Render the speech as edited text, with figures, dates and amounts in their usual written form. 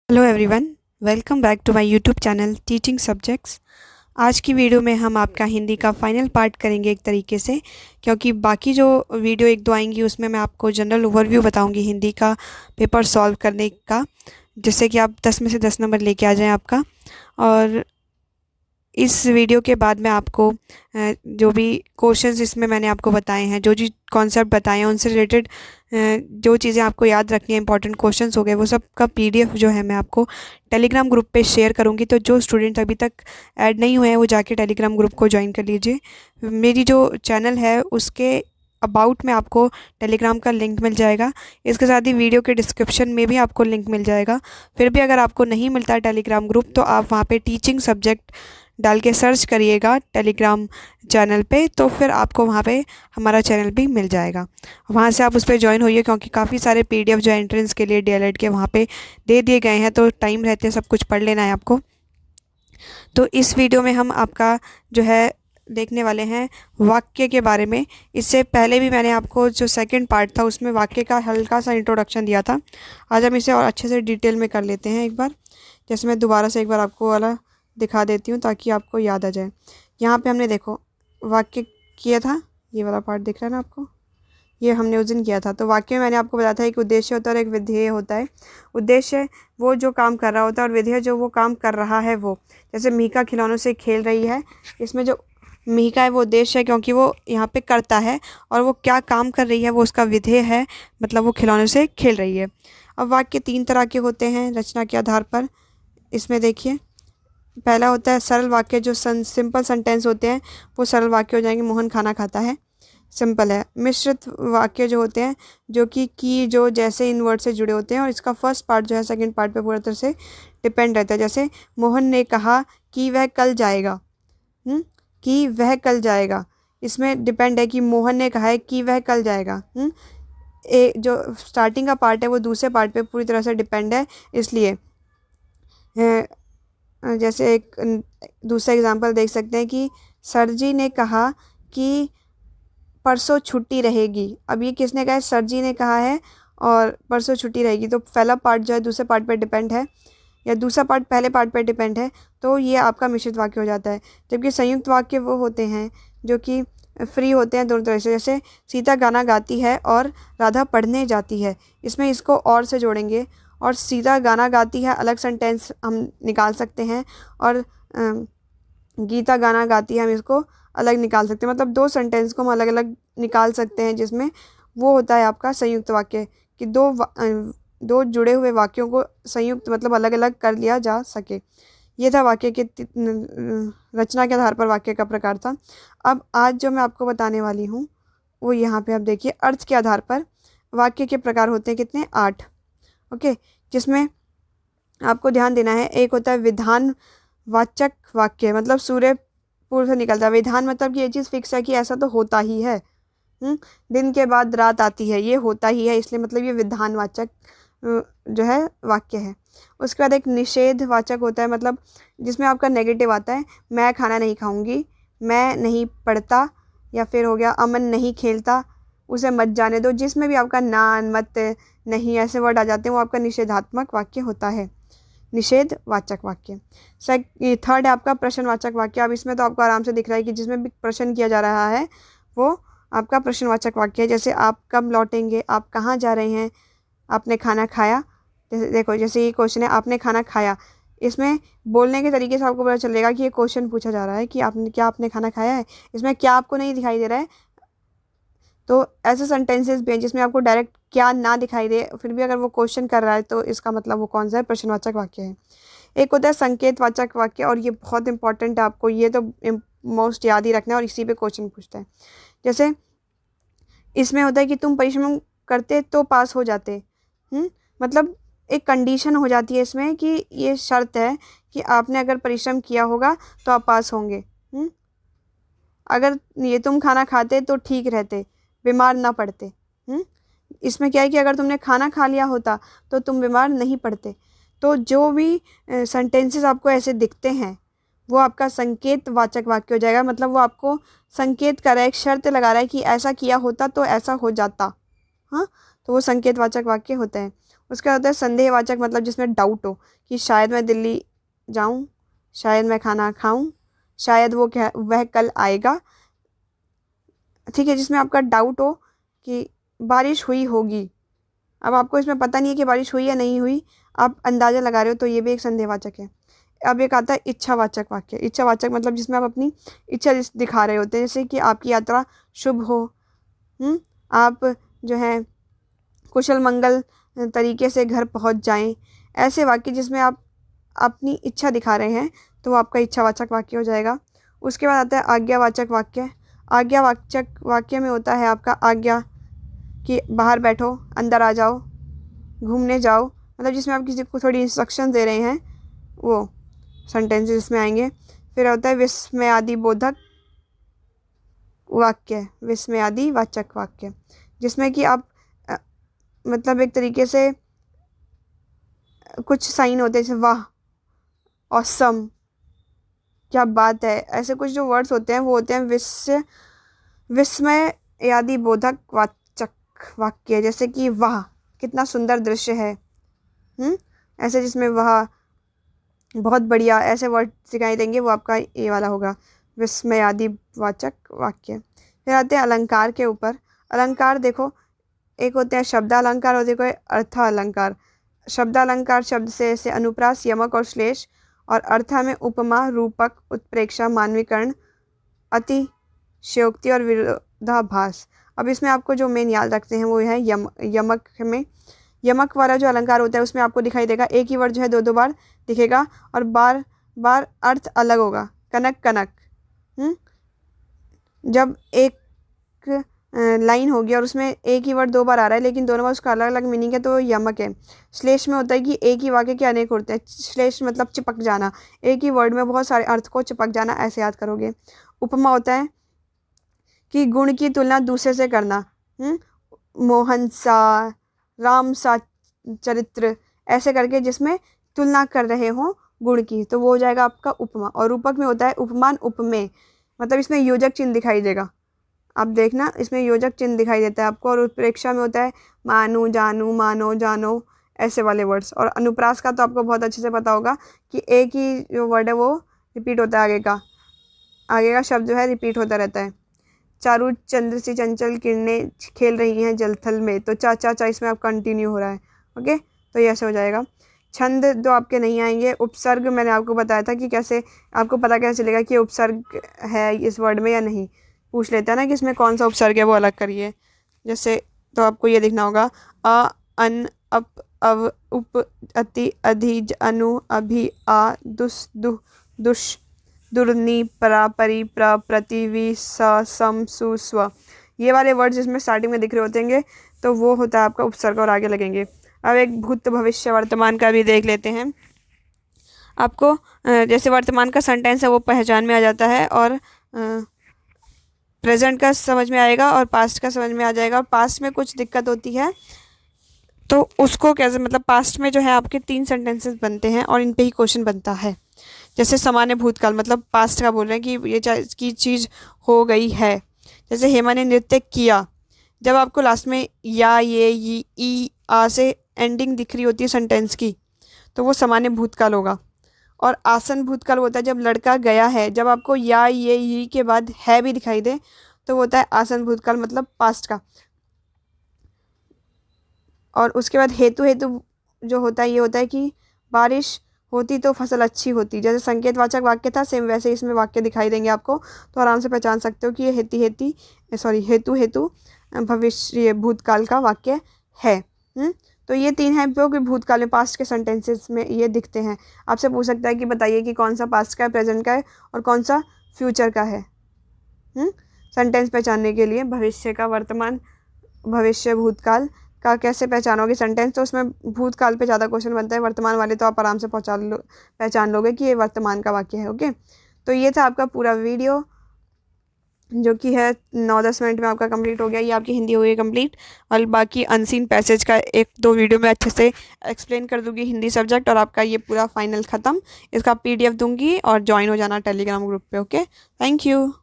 Hello everyone, welcome back to my YouTube channel teaching subjects. आज की video में हम आपका हिंदी का फाइनल पार्ट करेंगे एक तरीके से, क्योंकि बाकी जो वीडियो एक दो आएंगी उसमें मैं आपको जनरल ओवरव्यू बताऊंगी हिंदी का पेपर सॉल्व करने का, जिससे कि आप 10 में से 10 नंबर लेके आ जाएं आपका। और इस वीडियो के बाद मैं आपको जो भी क्वेश्चंस इसमें मैंने आपको बताए हैं, जो जो कॉन्सेप्ट बताए हैं उनसे रिलेटेड जो चीज़ें आपको याद रखनी है, इंपॉर्टेंट क्वेश्चंस हो गए, वो सब का पीडीएफ जो है मैं आपको टेलीग्राम ग्रुप पे शेयर करूँगी। तो जो स्टूडेंट अभी तक ऐड नहीं हुए हैं वो जाके टेलीग्राम ग्रुप को ज्वाइन कर लीजिए। मेरी जो चैनल है उसके अबाउट में आपको टेलीग्राम का लिंक मिल जाएगा। इसके साथ ही वीडियो के डिस्क्रिप्शन में भी आपको लिंक मिल जाएगा। फिर भी अगर आपको नहीं मिलता है टेलीग्राम ग्रुप, तो आप वहाँ पे टीचिंग सब्जेक्ट डाल के सर्च करिएगा टेलीग्राम चैनल पे, तो फिर आपको वहाँ पे हमारा चैनल भी मिल जाएगा। वहाँ से आप उस पर ज्वाइन होइए, क्योंकि काफ़ी सारे पीडीएफ जो एंट्रेंस के लिए डीएलएड के वहाँ पे दे दिए गए हैं, तो टाइम रहते सब कुछ पढ़ लेना है आपको। तो इस वीडियो में हम आपका जो है देखने वाले हैं वाक्य के बारे में। इससे पहले भी मैंने आपको जो सेकंड पार्ट था उसमें वाक्य का हल्का सा इंट्रोडक्शन दिया था। आज हम इसे और अच्छे से डिटेल में कर लेते हैं एक बार। जैसे मैं दोबारा से एक बार आपको वाला दिखा देती हूँ ताकि आपको याद आ जाए। यहाँ पे हमने देखो वाक्य किया था, ये वाला पार्ट दिख रहा है ना आपको, ये हमने उस दिन किया था। तो वाक्य में मैंने आपको बताया था एक उद्देश्य होता है और एक विधेय होता है। उद्देश्य वो जो काम कर रहा होता है और विधेय जो वो काम कर रहा है वो। जैसे मिहिका खिलौनों से खेल रही है, इसमें जो मिहिका है वो उद्देश्य है, क्योंकि वो यहाँ पे करता है, और वो क्या काम कर रही है वो उसका विधेय है, मतलब वो खिलौनों से खेल रही है। अब वाक्य 3 तरह के होते हैं रचना के आधार पर। इसमें देखिए, पहला होता है सरल वाक्य, जो सिंपल सेंटेंस होते हैं वो सरल वाक्य हो जाएंगे। मोहन खाना खाता है, सिंपल है। मिश्रित वाक्य जो होते हैं, जो कि जो जैसे इन वर्ड से जुड़े होते हैं, और इसका फर्स्ट पार्ट जो है सेकंड पार्ट पे पूरी तरह से डिपेंड रहता है। जैसे मोहन ने कहा कि वह कल जाएगा, कि वह कल जाएगा, इसमें डिपेंड है कि मोहन ने कहा है कि वह कल जाएगा। जो स्टार्टिंग का पार्ट है वो दूसरे पार्ट पे पूरी तरह से डिपेंड है, इसलिए जैसे एक दूसरा एग्जांपल देख सकते हैं कि सर जी ने कहा कि परसों छुट्टी रहेगी। अब ये किसने कहा है? सर जी ने कहा है, और परसों छुट्टी रहेगी। तो पहला पार्ट जो है दूसरे पार्ट पर डिपेंड है, या दूसरा पार्ट पहले पार्ट पर डिपेंड है, तो ये आपका मिश्रित वाक्य हो जाता है। जबकि संयुक्त वाक्य वो होते हैं जो कि फ्री होते हैं दोनों तरह से। जैसे सीता गाना गाती है और राधा पढ़ने जाती है, इसमें इसको और से जोड़ेंगे, और सीता गाना गाती है अलग सेंटेंस हम निकाल सकते हैं, और गीता गाना गाती है हम इसको अलग निकाल सकते हैं। मतलब 2 सेंटेंस को हम अलग अलग निकाल सकते हैं, जिसमें वो होता है आपका संयुक्त वाक्य, कि दो जुड़े हुए वाक्यों को संयुक्त मतलब अलग अलग कर लिया जा सके। ये था वाक्य के रचना के आधार पर वाक्य का प्रकार था। अब आज जो मैं आपको बताने वाली हूँ वो यहाँ पे आप देखिए, अर्थ के आधार पर वाक्य के प्रकार होते हैं कितने? 8। ओके, जिसमें आपको ध्यान देना है, एक होता है विधान वाचक वाक्य, मतलब सूर्य पूर्व से निकलता है। विधान मतलब कि ये चीज़ फिक्स है कि ऐसा तो होता ही है। दिन के बाद रात आती है, ये होता ही है, इसलिए मतलब ये विधानवाचक जो है वाक्य है। उसके बाद एक निषेध वाचक होता है, मतलब जिसमें आपका नेगेटिव आता है। मैं खाना नहीं खाऊंगी, मैं नहीं पढ़ता, या फिर हो गया अमन नहीं खेलता, उसे मत जाने दो। जिसमें भी आपका नान, मत, नहीं ऐसे वर्ड आ जाते हैं, वो आपका निषेधात्मक वाक्य होता है, निषेध वाचक वाक्य। थर्ड है आपका प्रश्नवाचक वाक्य। अब इसमें तो आपको आराम से दिख रहा है कि जिसमें भी प्रश्न किया जा रहा है वो आपका प्रश्नवाचक वाक्य है। जैसे आप कब लौटेंगे, आप कहाँ जा रहे हैं, आपने खाना खाया। जैसे देखो, जैसे ये क्वेश्चन है आपने खाना खाया, इसमें बोलने के तरीके से आपको पता चलेगा कि ये क्वेश्चन पूछा जा रहा है कि आपने खाना खाया है। इसमें क्या आपको नहीं दिखाई दे रहा है, तो ऐसे सेंटेंसेस भी हैं जिसमें आपको डायरेक्ट क्या ना दिखाई दे, फिर भी अगर वो क्वेश्चन कर रहा है तो इसका मतलब वो कौन सा है? प्रश्नवाचक वाक्य है। एक होता है संकेतवाचक वाक्य, और ये बहुत इंपॉर्टेंट है, आपको ये तो मोस्ट याद ही रखना है, और इसी पे क्वेश्चन पूछता है। जैसे इसमें होता है कि तुम परिश्रम करते तो पास हो जाते। मतलब एक कंडीशन हो जाती है इसमें, कि ये शर्त है कि आपने अगर परिश्रम किया होगा तो आप पास होंगे। अगर ये तुम खाना खाते तो ठीक रहते, बीमार ना पड़ते। इसमें क्या है कि अगर तुमने खाना खा लिया होता तो तुम बीमार नहीं पड़ते। तो जो भी सेंटेंसेस आपको ऐसे दिखते हैं वो आपका संकेत वाचक वाक्य हो जाएगा। मतलब वो आपको संकेत कर रहा है, एक शर्त लगा रहा है कि ऐसा किया होता तो ऐसा हो जाता। हाँ, तो वो संकेत वाचक वाक्य होते हैं। उसका होता है संदेहवाचक, मतलब जिसमें डाउट हो कि शायद मैं दिल्ली जाऊं, शायद मैं खाना खाऊं, शायद वह कल आएगा। ठीक है, जिसमें आपका डाउट हो कि बारिश हुई होगी, अब आपको इसमें पता नहीं है कि बारिश हुई या नहीं हुई, आप अंदाज़ा लगा रहे हो, तो ये भी एक संदेहवाचक है। अब एक आता है इच्छावाचक वाक्य। इच्छावाचक मतलब जिसमें आप अपनी इच्छा दिखा रहे होते हैं, जैसे कि आपकी यात्रा शुभ हो, आप जो है कुशल मंगल तरीके से घर पहुंच जाएं। ऐसे वाक्य जिसमें आप अपनी इच्छा दिखा रहे हैं, तो वो आपका इच्छावाचक वाक्य हो जाएगा। उसके बाद आता है आज्ञावाचक वाक्य। आज्ञावाचक वाक्य में होता है आपका आज्ञा, कि बाहर बैठो, अंदर आ जाओ, घूमने जाओ, मतलब जिसमें आप किसी को थोड़ी इंस्ट्रक्शन दे रहे हैं, वो सेंटेंसेस इसमें आएंगे। फिर होता है विस्मयादि बोधक वाक्य, विस्मयादि वाचक वाक्य, जिसमें कि आप मतलब एक तरीके से कुछ साइन होते हैं, जैसे वाह, ऑसम, क्या बात है, ऐसे कुछ जो वर्ड्स होते हैं वो होते हैं विस्मयादि बोधक वाचक वाक्य। जैसे कि वाह, कितना सुंदर दृश्य है, ऐसे जिसमें वाह, बहुत बढ़िया, ऐसे वर्ड सिखाई देंगे, वो आपका ये वाला होगा, विस्मयादि वाचक वाक्य। फिर आते हैं अलंकार के ऊपर। अलंकार देखो, एक होते हैं शब्दालंकार और देखो अर्थालंकार। शब्दालंकार शब्द से ऐसे अनुप्रास, यमक और श्लेष, और अर्थ में उपमा, रूपक, उत्प्रेक्षा, मानवीकरण, अतिशयोक्ति और विरोधाभास। अब इसमें आपको जो मेन याद रखते हैं वो है यमक में, यमक वाला जो अलंकार होता है उसमें आपको दिखाई देगा एक ही वर्ड जो है दो बार दिखेगा और बार बार अर्थ अलग होगा। कनक कनक, जब एक लाइन होगी और उसमें एक ही वर्ड दो बार आ रहा है लेकिन दोनों बार उसका अलग अलग मीनिंग है, तो वो यमक है। श्लेष में होता है कि एक ही वाक्य के अनेक होते हैं। श्लेष मतलब चिपक जाना, एक ही वर्ड में बहुत सारे अर्थ को चिपक जाना, ऐसे याद करोगे। उपमा होता है कि गुण की तुलना दूसरे से करना, मोहन सा, राम सा चरित्र, ऐसे करके जिसमें तुलना कर रहे हो गुण की, तो वो हो जाएगा आपका उपमा। और रूपक में होता है उपमान, उपमेय, मतलब इसमें योजक चिन्ह दिखाई देगा, आप देखना इसमें योजक चिन्ह दिखाई देता है आपको। और उत्प्रेक्षा में होता है मानू, जानू, मानो, जानो, ऐसे वाले वर्ड्स। और अनुप्रास का तो आपको बहुत अच्छे से पता होगा कि एक ही जो वर्ड है वो रिपीट होता है, आगे का शब्द जो है रिपीट होता रहता है। चारू चंद्र सी चंचल किरणें खेल रही हैं जलथल में, तो चा चा चा इसमें आप कंटिन्यू हो रहा है। ओके, तो ये ऐसे हो जाएगा। छंद जो आपके नहीं आएंगे। उपसर्ग मैंने आपको बताया था कि कैसे आपको पता कैसे चलेगा कि उपसर्ग है इस वर्ड में या नहीं, पूछ लेता है ना कि इसमें कौन सा उपसर्ग है, वो अलग करिए। जैसे तो आपको ये दिखना होगा अ, अन, अप, अव, उप, अति, अधि, अनु, अभि, आ, दुस, दुह, दुष, दुर्नि, परा, परि, प्र, प्रति, वि, स, सम, सु, स्व, ये वाले वर्ड जिसमें स्टार्टिंग में दिख रहे होते हैं तो वो होता है आपका उपसर्ग और आगे लगेंगे। अब एक भूत, भविष्य, वर्तमान का भी देख लेते हैं। आपको जैसे वर्तमान का सेंटेंस है वो पहचान में आ जाता है, और प्रेजेंट का समझ में आएगा और पास्ट का समझ में आ जाएगा। और पास्ट में कुछ दिक्कत होती है तो उसको कैसे, मतलब पास्ट में जो है आपके 3 सेंटेंसेस बनते हैं और इन पे ही क्वेश्चन बनता है। जैसे सामान्य भूतकाल, मतलब पास्ट का बोल रहे हैं कि ये की चीज़ हो गई है। जैसे हेमा ने नृत्य किया, जब आपको लास्ट में या, ये, ई, आ से एंडिंग दिख रही होती है सेंटेंस की, तो वो सामान्य भूतकाल होगा। और आसन भूतकाल होता है जब लड़का गया है, जब आपको या, ये के बाद है भी दिखाई दे तो वो होता है आसन भूतकाल, मतलब पास्ट का। और उसके बाद हेतु, हेतु जो होता है ये होता है कि बारिश होती तो फसल अच्छी होती। जैसे संकेतवाचक वाक्य था, सेम वैसे इसमें वाक्य दिखाई देंगे आपको, तो आराम से पहचान सकते हो कि ये हेतु भविष्य भूतकाल का वाक्य है। तो ये 3 हैं जो कि भूतकाल में पास्ट के सेंटेंसेस में ये दिखते हैं। आपसे पूछ सकता है कि बताइए कि कौन सा पास्ट का है, प्रेजेंट का है और कौन सा फ्यूचर का है। सेंटेंस पहचानने के लिए भविष्य का, वर्तमान, भविष्य, भूतकाल का कैसे पहचानोगे सेंटेंस, तो उसमें भूतकाल पे ज़्यादा क्वेश्चन बनता है, वर्तमान वाले तो आप आराम से पहचान लोगे कि ये वर्तमान का वाक्य है। ओके, तो ये था आपका पूरा वीडियो जो कि है 9-10 मिनट में आपका कंप्लीट हो गया। ये आपकी हिंदी हो गई कंप्लीट, और बाकी अनसीन पैसेज का 1-2 वीडियो में अच्छे से एक्सप्लेन कर दूंगी हिंदी सब्जेक्ट, और आपका ये पूरा फाइनल ख़त्म। इसका PDF दूंगी और ज्वाइन हो जाना टेलीग्राम ग्रुप पे। Okay, thank you.